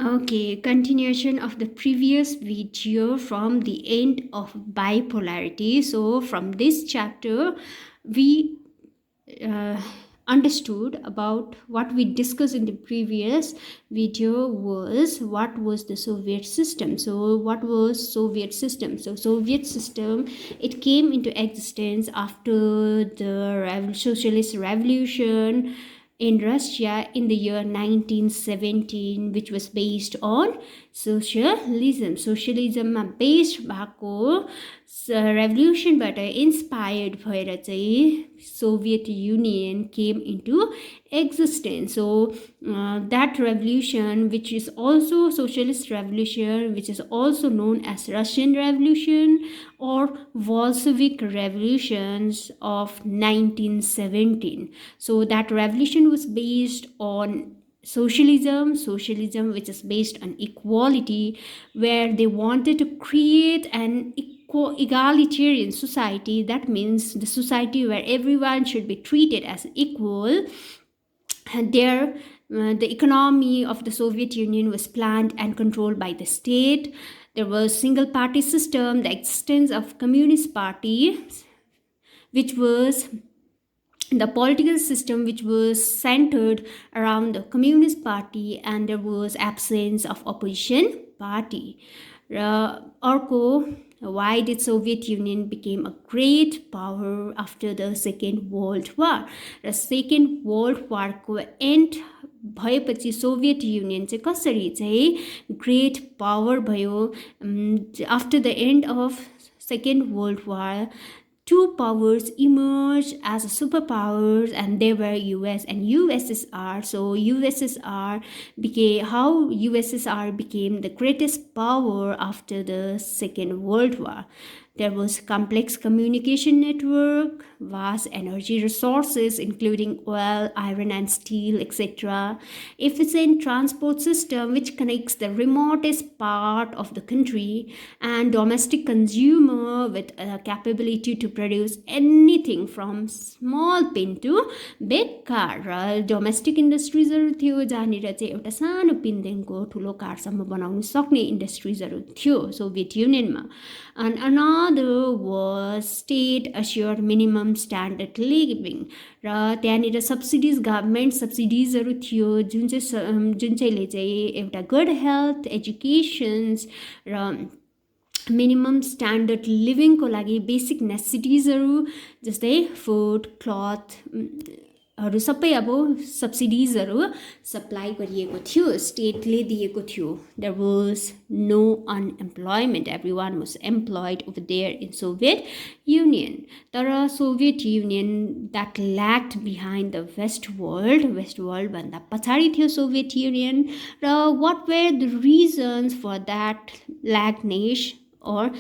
Okay, continuation of the previous video from the end of bipolarity. So from this chapter, we uh, understood about what we discussed in the previous video was what was the Soviet system. So what was Soviet system? So Soviet system, it came into existence after the socialist revolution in Russia in the year 1917, which was based on socialism. Socialism based भएको revolutionबाट inspired भएर चाहिँ Soviet Union came into existence. So that revolution, which is also socialist revolution, which is also known as Russian Revolution or Bolshevik revolutions of 1917. So that revolution was based on socialism which is based on equality, where they wanted to create an egalitarian society. That means the society where everyone should be treated as equal. And there the economy of the Soviet Union was planned and controlled by the state. There was single party system, the existence of communist party, which was the political system which was centered around the communist party, and there was absence of opposition party. Orko, why did Soviet Union became a great power after the Second World War? The Second World War को end भएपछि Soviet union चाहिँ कसरी चाहिँ great power भयो? After the and of second world war, two powers emerged as superpowers, and they were US and USSR. So USSR became the greatest power after the Second World War. There was complex communication network, vast energy resources including oil, iron and steel, etc. Efficient transport system which connects the remotest part of the country, and domestic consumer with a capability to produce anything from small pen to big car. Domestic industries थियो जहाँनिर चाहिँ एउटा सानो पिनदेखिको ठुलो कारसम्म बनाउन सक्ने इन्डस्ट्रिजहरू थियो Soviet युनियनमा. And another was state assured minimum standard living. र त्यहाँनिर सब्सिडिज, गभर्मेन्ट सब्सिडिजहरू थियो जुन चाहिँले चाहिँ एउटा गुड हेल्थ, एजुकेसन्स र मिनिमम स्ट्यान्डर्ड लिभिङको लागि बेसिक नेसेसिटिजहरू जस्तै फुड, क्लथहरू सबै अब सब्सिडिजहरू सप्लाई गरिएको थियो, स्टेटले दिएको थियो. There was no unemployment, every one was employed over there in Soviet Union. तर Soviet Union that lacked behind the west वर्ल्डभन्दा पछाडि थियो सोभियत युनियन. र what were the reasons for that lackness, or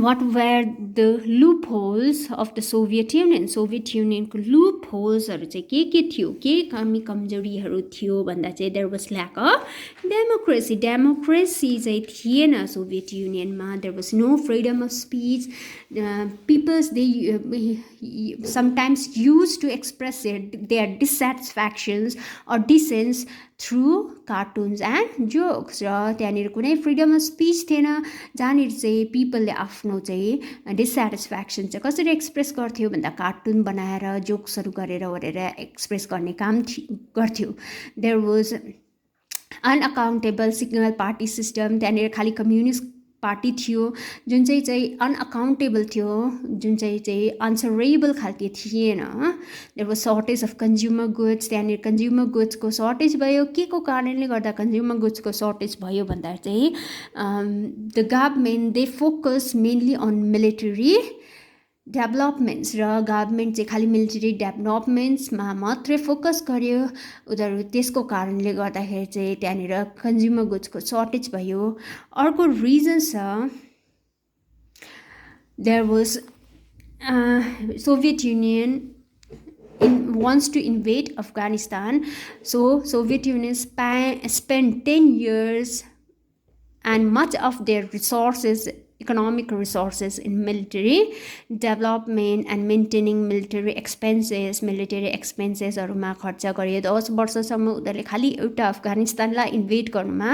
what were the loopholes of the Soviet Union? Soviet Union को loopholesहरू चाहिँ के थियो, के कमी कमजोरीहरू थियो भन्दा चाहिँ there was lack of democracy. Democracy चाहिँ थिएन Soviet युनियनमा. There was no freedom of speech. Peoples, they sometimes used to express their dissatisfactions or dissents through cartoons and jokes. र त्यहाँनिर कुनै फ्रिडम अफ स्पिच थिएन, जहाँनिर चाहिँ पिपलले आफ्नो चाहिँ डिससेटिस्फ्याक्सन चाहिँ कसरी एक्सप्रेस गर्थ्यो भन्दा कार्टुन बनाएर जोक्सहरू गरेर एक्सप्रेस गर्ने काम गर्थ्यो. There was unaccountable single party system. त्यहाँनिर खालि कम्युनिस्ट पार्टी थियो जुन चाहिँ अनअकाउन्टेबल थियो, जुन चाहिँ अन्सरेबल खालके थिएन. There was shortage of consumer goods. त्यहाँनिर कन्ज्युमर गुड्सको सर्टेज भयो. के को कारणले गर्दा कन्ज्युमर गुड्सको सर्टेज भयो भन्दा चाहिँ the government they focus mainly on military developments. र गभर्मेन्ट चाहिँ खालि मिलिटरी डेभलपमेन्ट्समा मात्रै फोकस गर्यो उनीहरू. त्यसको कारणले गर्दाखेरि चाहिँ त्यहाँनिर कन्ज्युमर गुड्सको सर्टेज भयो. अर्को रिजन छ, there was Soviet Union wants to invade Afghanistan. So Soviet Union spent 10 years and much of their resources economic resources in military development and maintaining military expenses खर्च गर्यो 10 वर्षसम्म उनीहरूले खालि एउटा अफगानिस्तानलाई इन्भेड गर्नुमा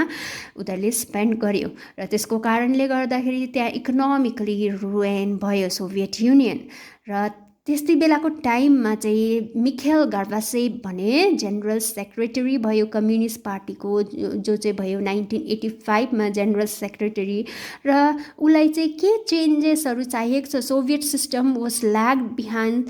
उनीहरूले स्पेन्ड गर्यो र त्यसको कारणले गर्दाखेरि त्यहाँ इकोनोमिकली रुइन भयो सोभियत युनियन र त्यस्तै बेलाको टाइममा चाहिँ मिखेल गर्बासेभ भने जेनरल सेक्रेटरी भयो कम्युनिस्ट पार्टीको जो चाहिँ भयो 1985 मा जेनरल सेक्रेटरी र उलाई चाहिँ के चेन्जेसहरू चाहिएको छ Soviet system was lag behind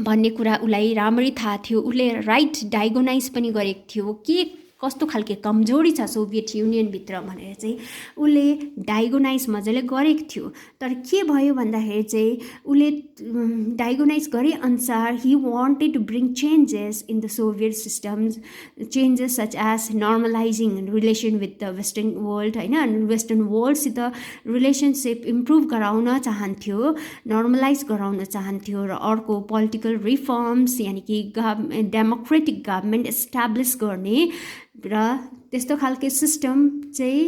भन्ने कुरा उलाई राम्ररी थाहा थियो उले राइट डायगोनाइज पनि गरेको थियो के कस्तो खालके कमजोरी छ सोभियत युनियन भित्र भनेर चाहिँ उले डायगोनाइज मजाले गरेको थियो तर के भयो भन्दाखेरि चाहिँ उले डायगोनाइज गरे अनुसार he wanted to bring changes in the Soviet systems changes such as normalizing relation with the western world हैन वेस्टर्न वर्ल्डसित रिलेसनसिप इम्प्रुभ गराउन चाहन्थ्यो नर्मलाइज गराउन चाहन्थ्यो र अर्को पोलिटिकल रिफर्म्स यानि कि डेमोक्रेटिक गभर्नमेन्ट एस्टाब्लिस गर्ने र त्यस्तो खालके सिस्टम चाहिँ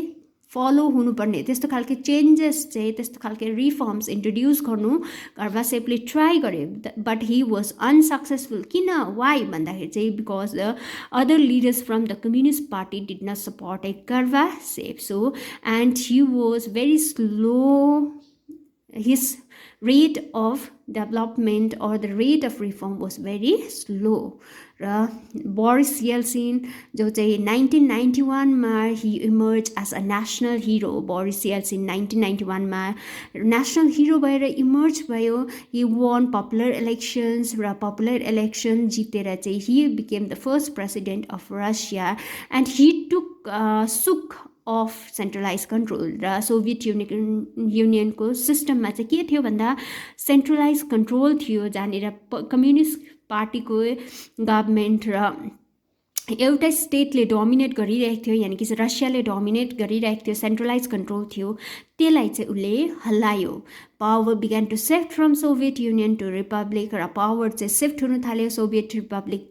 फलो हुनुपर्ने त्यस्तो खालके चेन्जेस चाहिँ त्यस्तो खालके रिफर्म्स इन्ट्रोड्युस गर्नु गर्बासेभले ट्राई गरे बट ही वाज अनसक्सेसफुल किन वाइ भन्दाखेरि चाहिँ because the other leaders from the communist party did not support Gorbachev so and he was very slow his rate of development or the rate of reform was very slow र Boris Yeltsin जो चाहिँ 1991 मा he emerged as a national hero Boris Yeltsin 1991 मा national hero भएर emerge भयो he won popular elections र popular election जितेर चाहिँ he became the first president of Russia and he took of centralize control र सोभियत युनियनको सिस्टममा चाहिँ के थियो भन्दा सेन्ट्रलाइज कन्ट्रोल थियो जहाँनिर कम्युनिस्ट पार्टीको गभर्मेन्ट र एउटा स्टेटले डोमिनेट गरिरहेको थियो यानि कि रसियाले डोमिनेट गरिरहेको थियो सेन्ट्रलाइज कन्ट्रोल थियो त्यसलाई चाहिँ उसले हल्लायो power began to shift from Soviet Union to republic र पावर चाहिँ शिफ्ट हुन थाल्यो सोभियत रिपब्लिक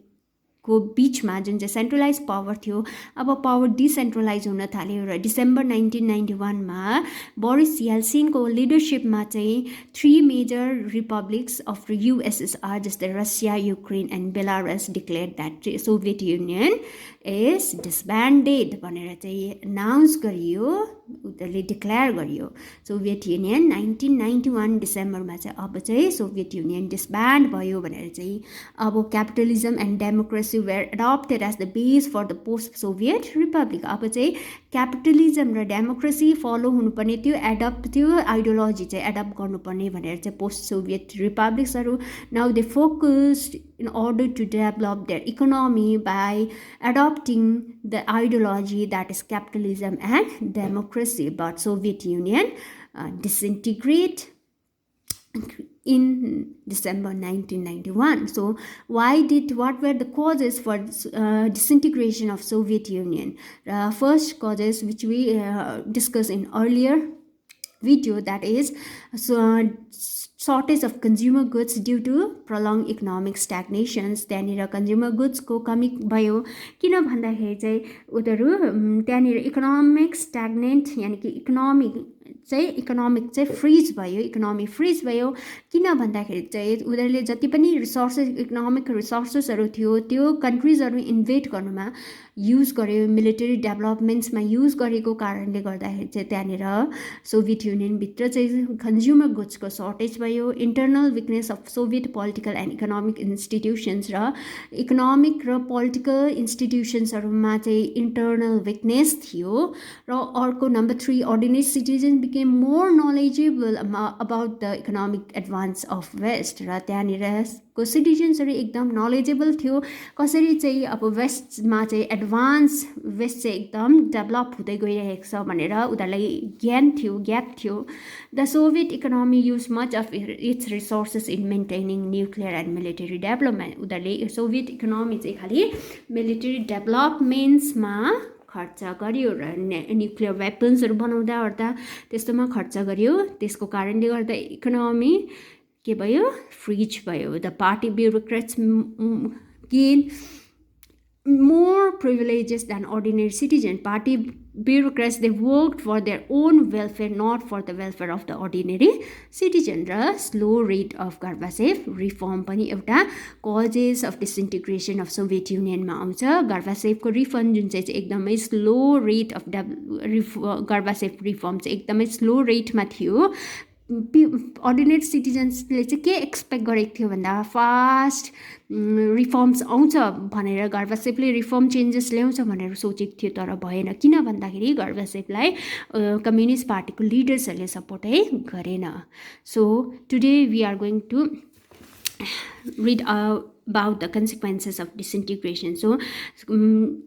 को बीचमा जुन चाहिँ सेन्ट्रलाइज पावर थियो अब पावर डिसेन्ट्रलाइज हुन थाल्यो र डिसेम्बर 1991 मा बोरिस येल्सिनको लिडरशिपमा चाहिँ 3 मेजर रिपब्लिक्स अफ युएसएसआर जस्तै Russia Ukraine and Belarus declare that Soviet Union is disbanded भनेर चाहिँ अनाउन्स गरियो उनीहरूले डिक्लेयर गरियो सोभियत युनियन 1991 डिसेम्बरमा चाहिँ अब चाहिँ सोभियत युनियन डिसब्यान्ड भयो भनेर चाहिँ अब capitalism and democracy were adopted as the base for the post-Soviet Republic. अब चाहिँ क्यापिटलिजम र डेमोक्रेसी फलो हुनुपर्ने त्यो आइडियोलोजी चाहिँ एडप्ट गर्नुपर्ने भनेर चाहिँ पोस्ट सोभियत रिपब्लिक्सहरू now they focused in order to develop their economy by adopting the ideology that is capitalism and democracy. But Soviet Union disintegrate in December 1991. So what were the causes for disintegration of Soviet Union? First causes which we discussed in earlier video, that is shortage of consumer goods due to prolonged economic stagnations. त्यहाँनिर consumer goods को कमी भयो किन भन्दाखेरि चाहिँ उनीहरू त्यहाँनिर economic stagnant यानि कि इकोनोमिक चाहिँ फ्रिज भयो इकोनोमी फ्रिज भयो किन भन्दाखेरि चाहिँ उनीहरूले जति पनि रिसोर्सेस इकोनोमिक रिसोर्सेसहरू थियो त्यो कन्ट्रिजहरू इन्भेस्ट गर्नुमा युज गर्यो मिलिटरी डेभलपमेन्ट्समा युज गरेको कारणले गर्दाखेरि चाहिँ त्यहाँनिर सोभियत युनियनभित्र चाहिँ कन्ज्युमर गुड्सको सर्टेज भयो internal weakness of Soviet political and economic institutions र इकोनोमिक र पोलिटिकल इन्स्टिट्युसन्सहरूमा चाहिँ इन्टरनल विकनेस थियो र अर्को number 3 ordinary citizen became more knowledgeable about the economic advance of West र त्यहाँनिरको सिटिजन्सहरू एकदम नलेजेबल थियो कसरी चाहिँ अब वेस्टमा चाहिँ एडभान्स वेस्ट चाहिँ एकदम डेभलप हुँदै गइरहेको छ भनेर उनीहरूलाई ज्ञात थियो the Soviet economy use much of its resources in maintaining nuclear and military development उनीहरूले सोभियत इकोनोमी चाहिँ खालि मिलिटरी डेभलपमेन्ट्समा खर्च गर्यो र न्युक्लियर वेपन्सहरू बनाउँदा ओर्दा त्यस्तोमा खर्च गर्यो त्यसको कारणले गर्दा इकोनोमी के भयो फ्रिज भयो the party bureaucrats gain more privileges than ordinary citizen. Party bureaucrats, they worked for their own welfare, not for the welfare of the ordinary citizen. र slow rate of Gorbachev reform पनि एउटा causes of disintegration of Soviet Union मा आउँछ. Gorbachev को reform जुन चाहिँ एकदमै slow rate of Gorbachev reform चाहिँ एकदमै स्लो रेटमा थियो. अर्डिनेरी सिटिजन्सले चाहिँ के एक्सपेक्ट गरेको थियो भन्दा फास्ट रिफर्म्स आउँछ भनेर गर्बासेपले रिफर्म चेन्जेस ल्याउँछ भनेर सोचेको थियो, तर भएन. किन भन्दाखेरि गर्बासेपलाई कम्युनिस्ट पार्टीको लिडर्सहरूले सपोर्टै गरेन. So today we are going to read about the consequences of disintegration. So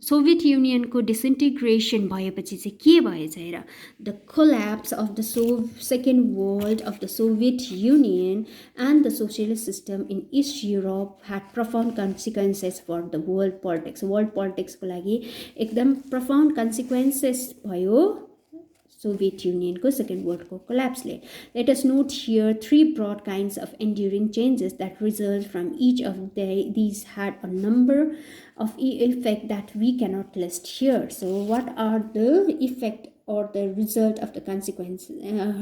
Soviet Union ko disintegration भएपछि चाहिँ के भएछ हेर. The collapse of the second world of the Soviet Union and the socialist system in East Europe had profound consequences for the world politics. World politics को लागि एकदम profound consequences भयो Soviet Union ko Second World War collapse le. Let us note here three broad kinds of enduring changes that result from each of these had a number of effects that we cannot list here. So what are the effect or the result of the consequence,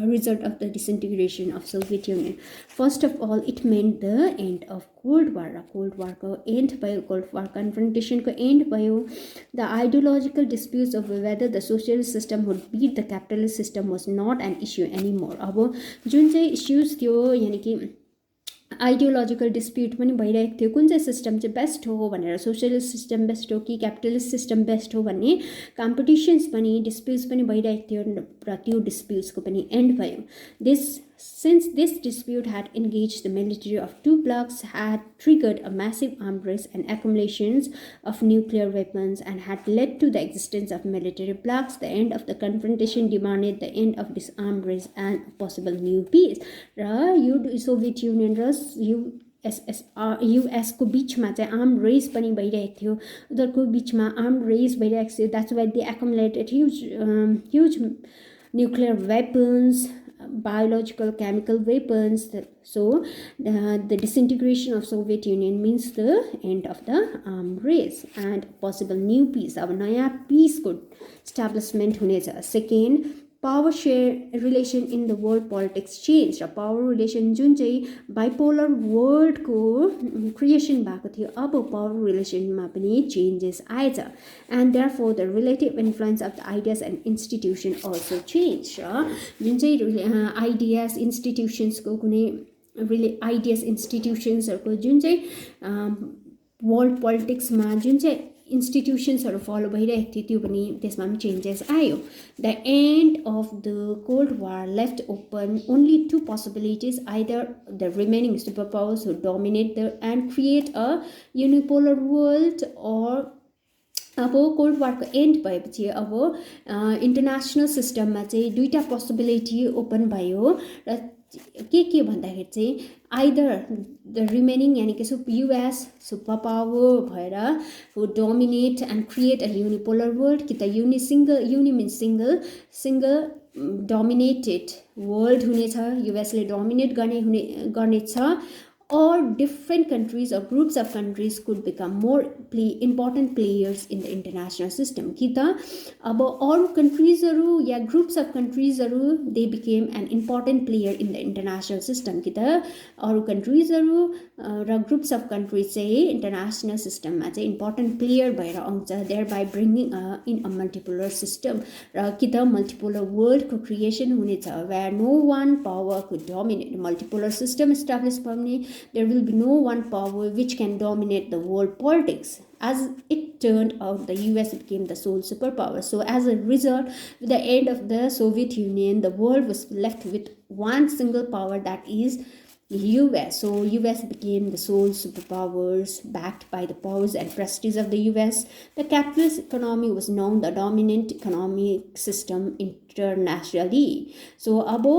result of the disintegration of Soviet Union? First of all, it meant the end of Cold War. Cold War ko end bhayo, Cold War confrontation ko end bhayo. The ideological disputes over whether the socialist system would beat the capitalist system was not an issue anymore. अब जुन चाहिँ issues थियो यानी कि ideological dispute पनि भइरहेको थियो, कुन चाहिँ सिस्टम चाहिँ बेस्ट हो भनेर, सोसियलिस्ट सिस्टम बेस्ट हो कि क्यापिटलिस्ट सिस्टम बेस्ट हो भन्ने कम्पिटिसन्स पनि डिस्प्युट्स पनि भइरहेको थियो र त्यो डिस्प्युट्सको पनि एन्ड भयो. Since this dispute had engaged the military of two blocs, had triggered a massive arms race and accumulations of nuclear weapons, and had led to the existence of military blocs, the end of the confrontation demanded the end of this arms race and a possible new peace. र Soviet Union र US को बीचमा चाहिँ arm race पनि भइरहेको थियो, उनीहरूको बीचमा आर्म रेस भइरहेको थियो. That's why they accumulated huge nuclear weapons, biological, chemical weapons. So the disintegration of Soviet Union means the end of the arms race and possible new peace. अब नयाँ peace को establishment हुनेछ. Second, power share relation in the world politics changed. र power relation जुन चाहिँ bipolar world को creation भएको थियो, अब power relation मा पनि changes आएछ. And therefore the relative influence of the ideas and institution also changed. र जुन चाहिँ ideas institutions को कुनै ideas institutionsहरूको जुन चाहिँ world politics मा जुन चाहिँ institutionsहरू फलो भइरहेको थियो त्यो पनि त्यसमा पनि चेन्जेस आयो. The end of the Cold War left open only two possibilities: either the remaining superpowers who dominate and create a unipolar world, or अब कोल्ड वारको एन्ड भएपछि अब इन्टरनेसनल सिस्टममा चाहिँ दुईटा पोसिबिलिटी ओपन भयो. र के भन्दाखेरि चाहिँ आइदर द रिमेनिङ यानि कि युएस सुपर पावर भएर who dominate and create a unipolar world, कि त uni means single dominated world हुनेछ, युएसले डोमिनेट गर्नेछ, or different countries or groups of countries could become more important players in the international system. कि त अब अरू countriesहरू या groups of countriesहरू they became an important player in the international system. कि त अरू countriesहरू र groups of countries चाहिँ international systemमा चाहिँ important player भएर आउँछ, thereby bringing in a multipolar system. र कि त multipolar world को creation हुनेछ where no one power could dominate. Multipolar system establish गर्ने, there will be no one power which can dominate the world politics. As it turned out, the US became the sole superpower. So as a result, with the end of the Soviet Union, the world was left with one single power, that is US. So US became the sole superpowers, backed by the powers and prestige of the US. The capitalist economy was now the dominant economic system internationally. So अब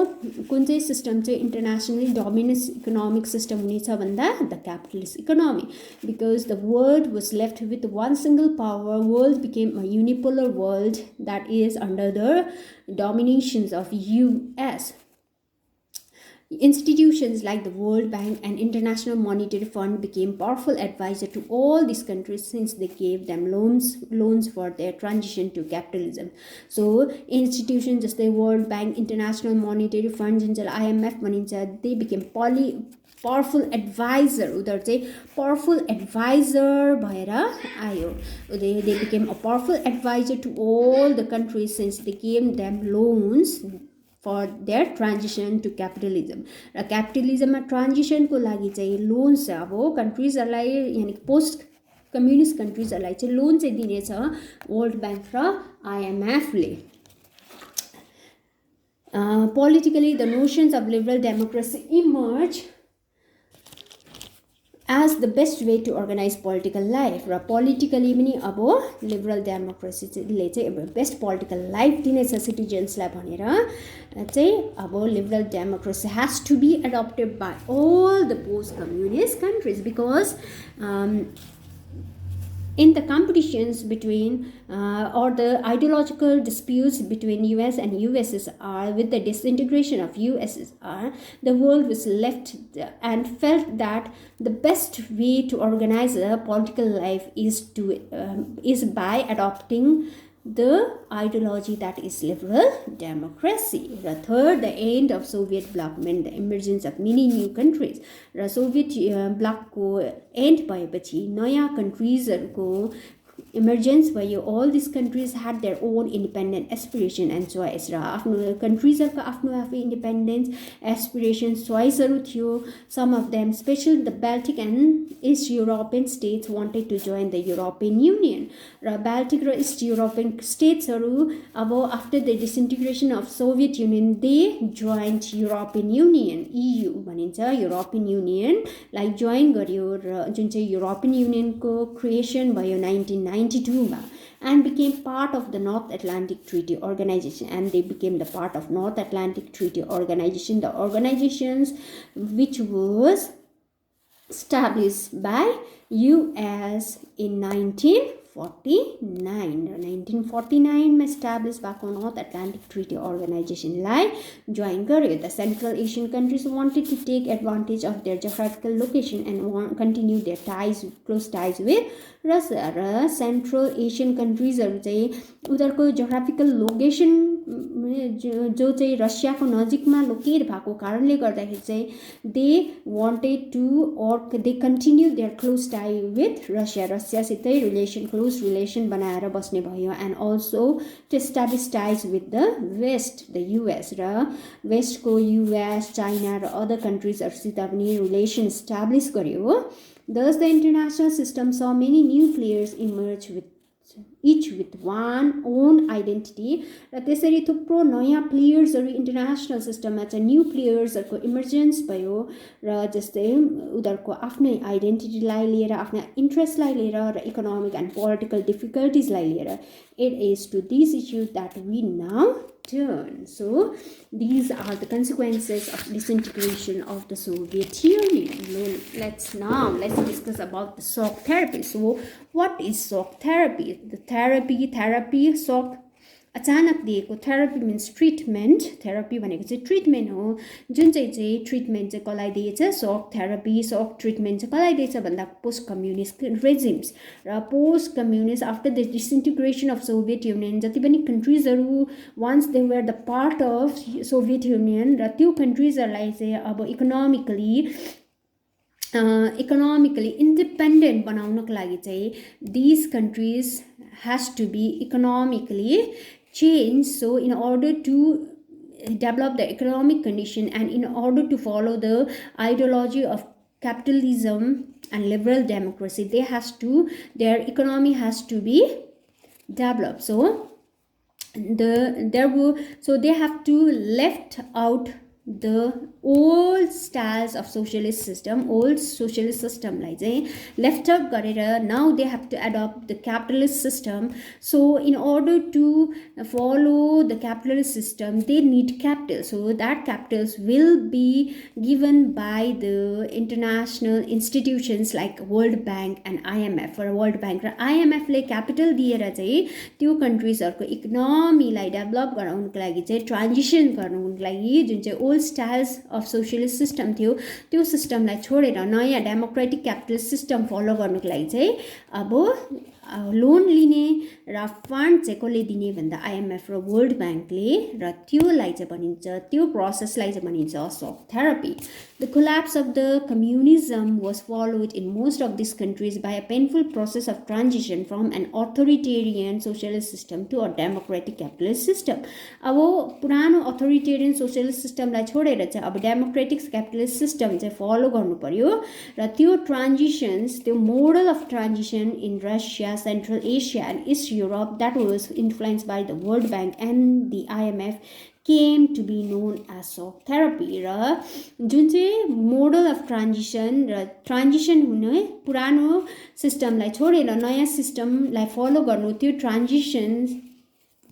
कुन चाहिँ system चाहिँ internationally dominant economic system हुनेछ भन्दा the capitalist economy, because the world was left with one single power. World became a unipolar world that is under the dominations of US. Institutions like the World Bank and International Monetary Fund became powerful advisors to all these countries since they gave them loans for their transition to capitalism. So institutions just the World Bank, International Monetary Fund, IMF भनिन्छ, they became powerful advisor. उनीहरू चाहिँ powerful advisor भएर आयो. They became a powerful advisor to all the countries since they gave them loans for their transition to capitalism. र क्यापिटलिजममा ट्रान्जिसनको लागि चाहिँ loans अब कन्ट्रिजहरूलाई यानि पोस्ट कम्युनिस्ट कन्ट्रिजहरूलाई चाहिँ लोन चाहिँ दिनेछ वर्ल्ड ब्याङ्क र आइएमएफले. Politically, the notions of liberal democracy emerge as the best way to organize political life. र politically पनि अब liberal democracy ले चाहिँ अब best political life दिनेछ citizensलाई भनेर चाहिँ अब liberal democracy has to be adopted by all the post-communist countries because in the competitions between or the ideological disputes between US and USSR with the disintegration of USSR, the world was left and felt that the best way to organize a political life is by adopting the ideology that is liberal democracy. र third, the end of Soviet bloc meant the emergence of many new countries. र Soviet ब्लकको and भएपछि नयाँ कन्ट्रिजहरूको emergence भयो. All these countries had their own independent aspiration and choice. र आफ्नो कन्ट्रिजहरूको आफ्नो आफै independence aspiration choiceहरू थियो. Some of them, especially the Baltic and East European states, wanted to join the European Union. र Baltic र East European statesहरू अब after the disintegration of Soviet Union, they joined European Union. EU भनिन्छ, European Union लाई join गर्यो र जुन चाहिँ European Union को creation भयो 1992 मा and became part of the North Atlantic Treaty Organization, and they became the part of North Atlantic Treaty Organization, the organizations which was established by US in 1949. 1949 मा established भएको North Atlantic Treaty Organization लाई join गर्यो. The Central Asian countries wanted to take advantage of their geographical location and continue their close ties with Russia. र Central Asian countries हरू चाहिँ उनीहरूको geographical location जो चाहिँ रसियाको नजिकमा लोकेट भएको कारणले गर्दाखेरि चाहिँ they wanted to or they continue their close tie with Russia. रसियासितै close relation बनाएर बस्ने भयो and also to establish ties with the West, the US. र West को US, China र other countries हरूसित पनि relation establish गर्यो. Thus, the international system saw many new players emerge with each with one own identity. र त्यसरी थुप्रो नयाँ प्लेयर्सहरू international सिस्टममा चाहिँ न्यू प्लेयर्सहरूको इमर्जेन्स भयो र जस्तै उनीहरूको आफ्नै आइडेन्टिटीलाई लिएर आफ्ना इन्ट्रेस्टलाई लिएर र इकोनोमिक एन्ड पोलिटिकल डिफिकल्टिजलाई लिएर. It is to these issues that we now turn. So these are the consequences of disintegration of the Soviet Union. Let's discuss about the shock therapy. So what is shock therapy? The therapy shock अचानक दिएको. Therapy means treatment. Therapy भनेको चाहिँ treatment हो जुन चाहिँ treatment चाहिँ कसलाई दिएछ. सक थेरापी सक ट्रिटमेन्ट चाहिँ कसलाई दिएछ भन्दा पोस्ट कम्युनिस्ट रेजिम्स. र post communist after the disintegration of Soviet Union जति पनि कन्ट्रिजहरू once they were the part of Soviet Union र त्यो कन्ट्रिजहरूलाई चाहिँ अब इकोनोमिकली इन्डिपेन्डेन्ट बनाउनको लागि चाहिँ this countries has to be economically changed. So in order to develop the economic condition and in order to follow the ideology of capitalism and liberal democracy, their economy has to be developed. So they have to left out the old styles of socialist system लाई चाहिँ left out गरेर now they have to adopt the capitalist system. So in order to follow the capitalist system they need capital. So that capitals will be given by the international institutions like World Bank and IMF. For World Bank र IMF ले capital दिएर चाहिँ त्यो कन्ट्रिजहरूको इकोनोमीलाई develop गराउनको लागि चाहिँ transition गर्नुको लागि जुन चाहिँ old styles of socialist system थियो त्यो सिस्टमलाई छोडेर नयाँ डेमोक्रेटिक क्यापिटलिस्ट सिस्टम फलो गर्नुको लागि चाहिँ अब लोन लिने र फन्ड चाहिँ कसले दिने भन्दा आइएमएफ र वर्ल्ड ब्याङ्कले र त्योलाई चाहिँ भनिन्छ त्यो प्रोसेसलाई चाहिँ भनिन्छ shock therapy the collapse of the communism was followed in most of this countries by a painful process of transition from an authoritarian socialist system to a democratic capitalist system अब पुरानो अथोरिटेरियन सोसियलिस्ट सिस्टमलाई छोडेर चाहिँ अब democratic capitalist system चाहिँ follow गर्नु पर्यो र त्यो ट्रान्जिसन्स त्यो model of transition in Russia Central Asia and East Europe that was influenced by the World Bank and the IMF came to be known as shock therapy र जुन चाहिँ model of transition हुने पुरानो सिस्टमलाई छोडेर नयाँ सिस्टमलाई follow गर्नु त्यो transition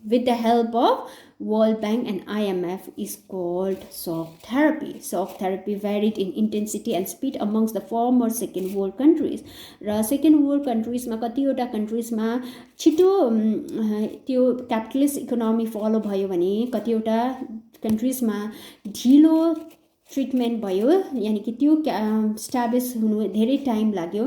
with the help of World Bank and IMF is called shock therapy. Shock therapy varied in intensity and speed amongst the former Second World countries. र Second World countries मा कतिवटा countries मा छिटो त्यो capitalist economy follow भयो भने कतिवटा countries मा ढिलो ट्रिटमेन्ट भयो यानी कि त्यो स्ट्याब्लिस हुनु धेरै टाइम लाग्यो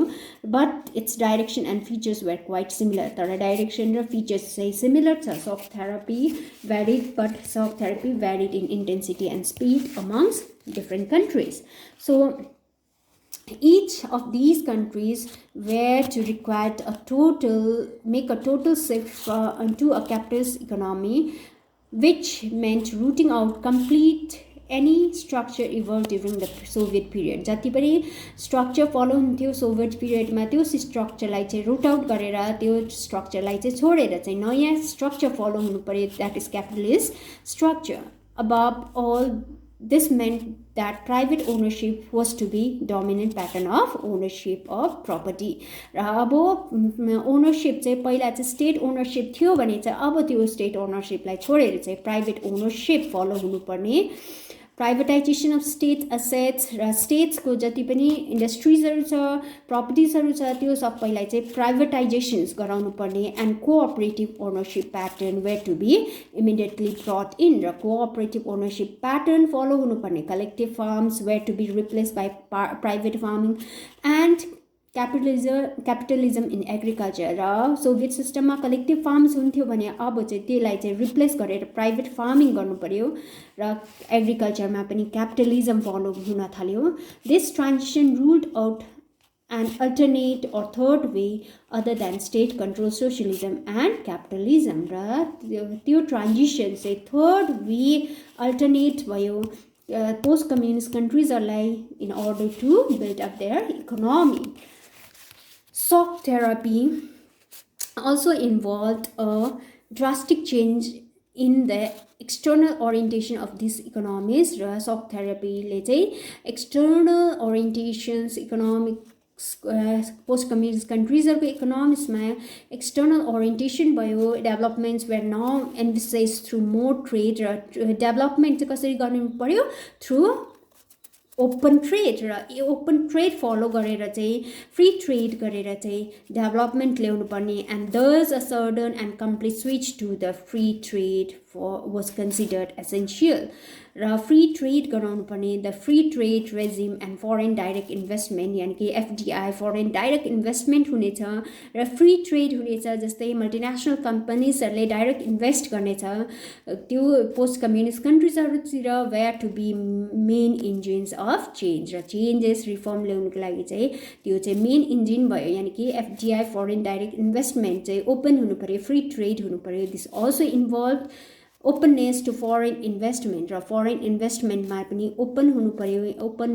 but its direction and features were quite similar तर डाइरेक्सन र फिचर्स चाहिँ सिमिलर छ shock therapy varied but shock therapy varied in intensity and speed amongst different countries so each of these countries were to make a total shift into a capitalist economy which meant rooting out complete any structure evolved during the Soviet period. जति पनि structure follow हुन्थ्यो Soviet पिरियडमा त्यो स्ट्रक्चरलाई चाहिँ root out गरेर त्यो स्ट्रक्चरलाई चाहिँ छोडेर चाहिँ नयाँ स्ट्रक्चर फलो हुनु पर्यो that is capitalist structure above all this meant that private ownership was to be dominant pattern of ownership of property र अब ओनरशिप चाहिँ पहिला चाहिँ स्टेट ओनरशिप थियो भने चाहिँ अब त्यो स्टेट ओनरशिपलाई छोडेर चाहिँ प्राइभेट ओनरशिप फलो हुनुपर्ने प्राइभेटाइजेसन अफ स्टेट एसेट्स र स्टेट्सको जति पनि इन्डस्ट्रिजहरू छ प्रपर्टिजहरू छ त्यो सबैलाई चाहिँ प्राइभेटाइजेसन्स गराउनु पर्ने and cooperative ownership pattern were to be immediately brought in र कोअपरेटिभ ओनरशिप प्याटर्न फलो हुनुपर्ने collective farms were to be replaced by private farming and capitalism in agriculture र सोभियत सिस्टममा कलेक्टिभ फार्म्स हुन्थ्यो भने अब चाहिँ त्यसलाई चाहिँ रिप्लेस गरेर प्राइभेट फार्मिङ गर्नु पर्यो र एग्रिकल्चरमा पनि क्यापिटलिजम फलो हुन थाल्यो this transition ruled out an alternate or third way other than state control socialism and capitalism र त्यो ट्रान्जिसन चाहिँ थर्ड वे अल्टरनेट भयो पोस्ट कम्युनिस्ट कन्ट्रिजहरूलाई in order to build up their economy Shock therapy also involved a drastic change in the external orientation of these economies. Shock therapy ले चाहिँ external orientations economics post-communist countries economies external orientation bio developments were now emphasized through more trade development कसरी गर्नु पर्यो through open trade follow गरेर चाहिँ free trade गरेर चाहिँ development ल्याउनु पर्ने and thus a sudden and complete switch to the free trade was considered essential र फ्री ट्रेड गराउनु पर्ने the free trade regime and foreign direct investment यानि कि एफडिआई फरेन डाइरेक्ट इन्भेस्टमेन्ट हुनेछ र फ्री ट्रेड हुनेछ जस्तै मल्टिनेसनल कम्पनीजहरूले डाइरेक्ट इन्भेस्ट गर्नेछ त्यो पोस्ट कम्युनिस्ट कन्ट्रिजहरूतिर were to be main engines of change र चेन्जेस रिफर्म ल्याउनुको लागि चाहिँ त्यो चाहिँ मेन इन्जिन भयो यानि कि एफडिआई फरेन डाइरेक्ट इन्भेस्टमेन्ट चाहिँ ओपन हुनु पर्यो फ्री ट्रेड हुनु पर्यो this also involve openness to foreign investment र foreign investment मा पनि ओपन हुनु पर्यो ओपन